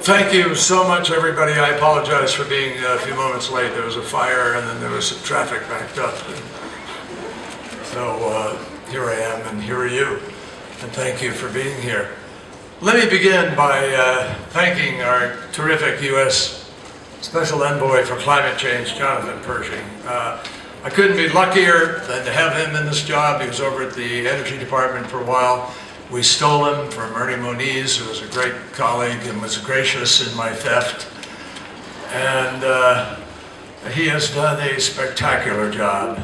Thank you so much, everybody. I apologize for being a few moments late. There was a fire and then there was some traffic backed up. So here I am and here are you. And thank you for being here. Let me begin by thanking our terrific U.S. Special Envoy for Climate Change, Jonathan Pershing. I couldn't be luckier than to have him in this job. He was over at the Energy Department for a while. We stole him from Ernie Moniz, who was a great colleague and was gracious in my theft. And he has done a spectacular job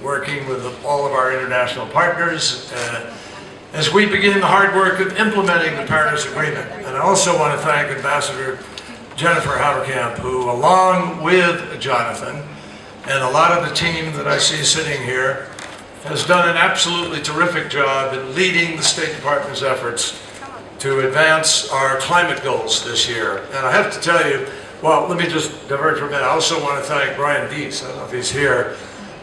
working with all of our international partners as we begin the hard work of implementing the Paris Agreement. And I also want to thank Ambassador Jennifer Haverkamp, who, along with Jonathan and a lot of the team that I see sitting here, has done an absolutely terrific job in leading the State Department's efforts to advance our climate goals this year. And I have to tell you, well, let me just divert for a minute. I also want to thank Brian Dietz. I don't know if he's here,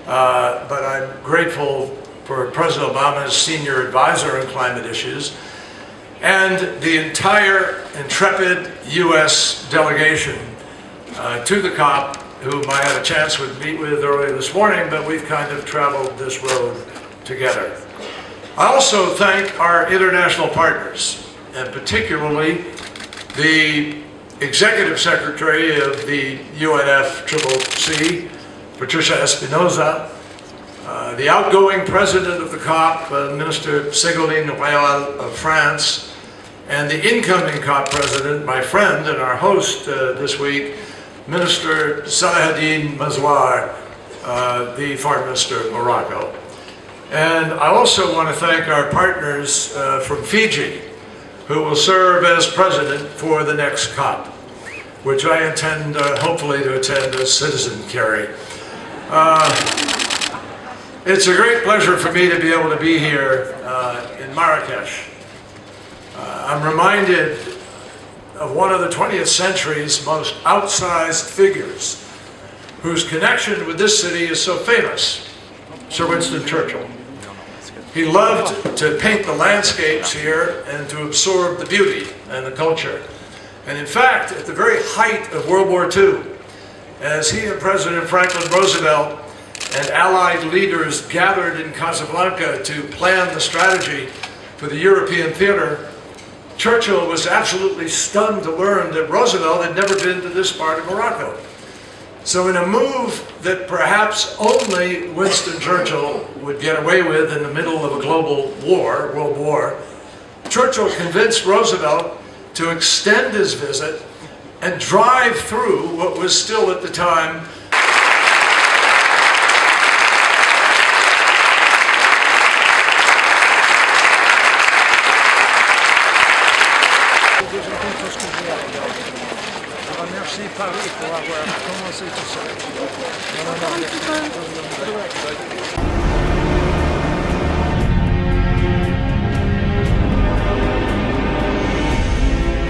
but I'm grateful for President Obama's senior advisor on climate issues and the entire intrepid U.S. delegation to the COP, whom I had a chance to meet with earlier this morning, but we've kind of traveled this road together. I also thank our international partners, and particularly the Executive Secretary of the UNFCCC, Patricia Espinosa, the outgoing President of the COP, Minister Ségolène Royal of France, and the incoming COP President, my friend and our host this week, Minister Salahuddin Mazouar, the Foreign Minister of Morocco. And I also want to thank our partners from Fiji, who will serve as president for the next COP, which I intend hopefully to attend as citizen, Kerry. It's a great pleasure for me to be able to be here in Marrakesh. I'm reminded of one of the 20th century's most outsized figures whose connection with this city is so famous, Sir Winston Churchill. He loved to paint the landscapes here and to absorb the beauty and the culture. And in fact, at the very height of World War II, as he and President Franklin Roosevelt and Allied leaders gathered in Casablanca to plan the strategy for the European theater, Churchill was absolutely stunned to learn that Roosevelt had never been to this part of Morocco. So in a move that perhaps only Winston Churchill would get away with in the middle of a global war, World War, Churchill convinced Roosevelt to extend his visit and drive through what was still at the time Paris pour avoir commencé tout ça.